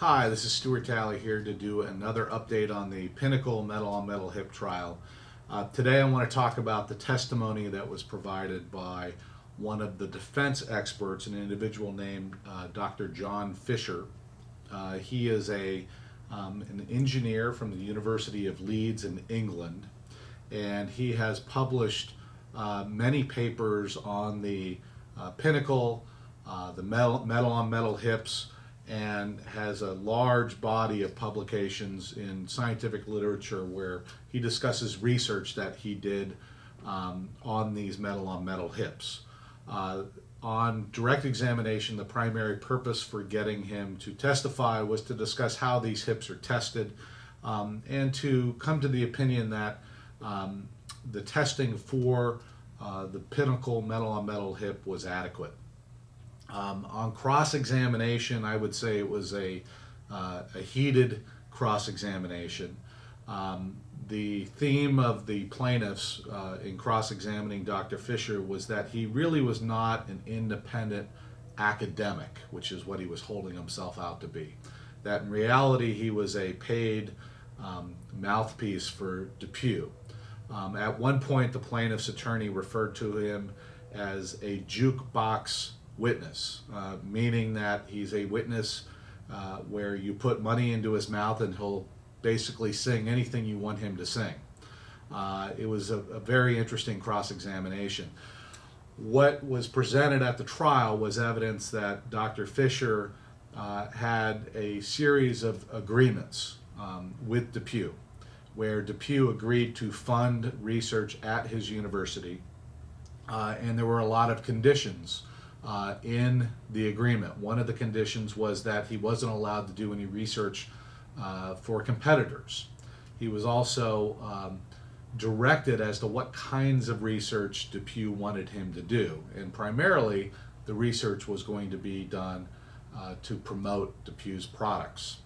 Hi, this is Stuart Talley here to do another update on the Pinnacle metal-on-metal hip trial. Today I want to talk about the testimony that was provided by one of the defense experts, an individual named Dr. John Fisher. He is an engineer from the University of Leeds in England, and he has published many papers on the Pinnacle, the metal-on-metal hips, and has a large body of publications in scientific literature where he discusses research that he did on these metal-on-metal hips. On direct examination, the primary purpose for getting him to testify was to discuss how these hips are tested and to come to the opinion that the testing for the Pinnacle metal-on-metal hip was adequate. On cross-examination, I would say it was a heated cross-examination. The theme of the plaintiffs in cross-examining Dr. Fisher was that he really was not an independent academic, which is what he was holding himself out to be. That in reality he was a paid mouthpiece for DePuy. At one point the plaintiff's attorney referred to him as a jukebox witness, meaning that he's a witness where you put money into his mouth and he'll basically sing anything you want him to sing. It was a very interesting cross-examination. What was presented at the trial was evidence that Dr. Fisher had a series of agreements with DePuy, where DePuy agreed to fund research at his university, and there were a lot of conditions in the agreement. One of the conditions was that he wasn't allowed to do any research for competitors. He was also directed as to what kinds of research DePuy wanted him to do, and primarily the research was going to be done to promote DePuy's products.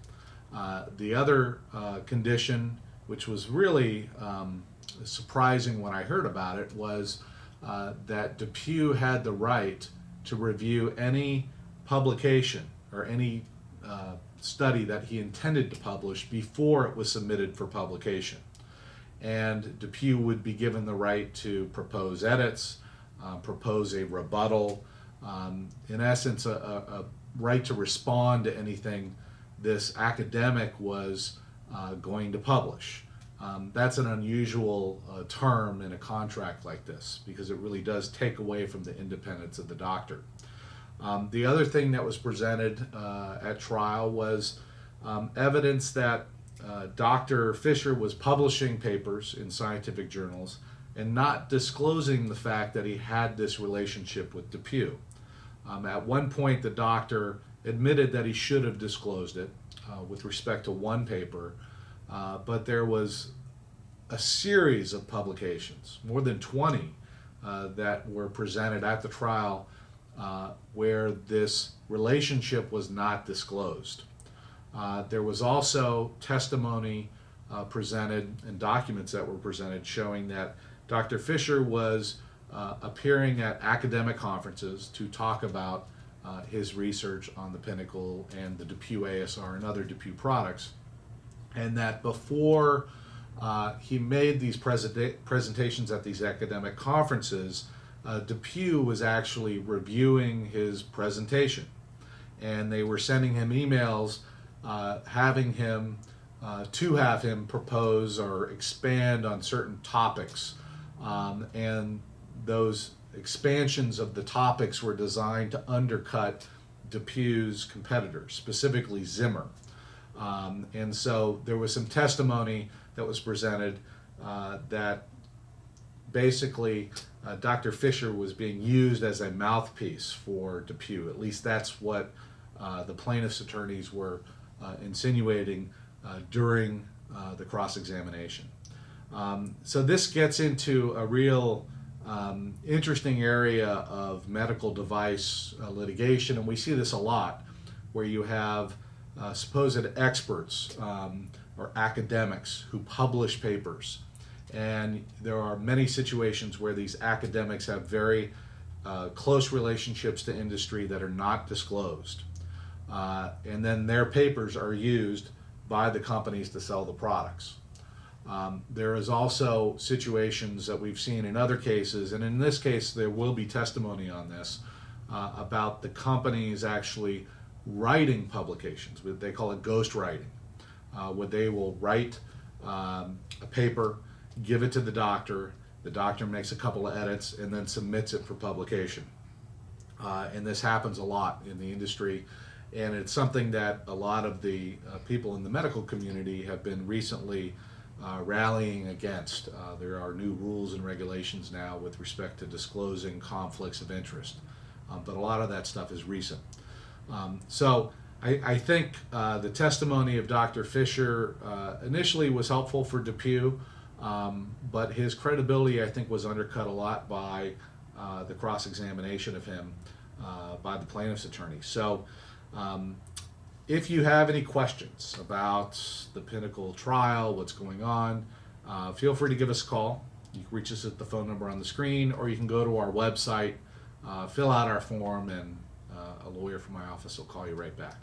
The other condition, which was really surprising when I heard about it, was that DePuy had the right to review any publication or any study that he intended to publish before it was submitted for publication. And DePuy would be given the right to propose edits, propose a rebuttal, in essence a right to respond to anything this academic was going to publish. That's an unusual term in a contract like this because it really does take away from the independence of the doctor. The other thing that was presented at trial was evidence that Dr. Fisher was publishing papers in scientific journals and not disclosing the fact that he had this relationship with DePuy. At one point the doctor admitted that he should have disclosed it with respect to one paper, but there was a series of publications, more than 20, that were presented at the trial where this relationship was not disclosed. There was also testimony presented and documents that were presented showing that Dr. Fisher was appearing at academic conferences to talk about his research on the Pinnacle and the DePuy ASR and other DePuy products, and that before he made these presentations at these academic conferences, DePuy was actually reviewing his presentation, and they were sending him emails having him propose or expand on certain topics, and those expansions of the topics were designed to undercut DePuy's competitors, specifically Zimmer. And so there was some testimony that was presented that basically Dr. Fisher was being used as a mouthpiece for DePuy. At least that's what the plaintiff's attorneys were insinuating during the cross-examination. So this gets into a real interesting area of medical device litigation, and we see this a lot, where you have supposed experts or academics who publish papers, and there are many situations where these academics have very close relationships to industry that are not disclosed. and then their papers are used by the companies to sell the products. There is also situations that we've seen in other cases, and in this case there will be testimony on this, about the companies actually writing publications. They call it ghostwriting, where they will write a paper, give it to the doctor makes a couple of edits, and then submits it for publication. And this happens a lot in the industry, and it's something that a lot of the people in the medical community have been recently rallying against. There are new rules and regulations now with respect to disclosing conflicts of interest, but a lot of that stuff is recent. So I think the testimony of Dr. Fisher initially was helpful for DePuy, but his credibility, I think, was undercut a lot by the cross-examination of him by the plaintiff's attorney. So if you have any questions about the Pinnacle trial, what's going on, feel free to give us a call. You can reach us at the phone number on the screen, or you can go to our website, fill out our form, and a lawyer from my office will call you right back.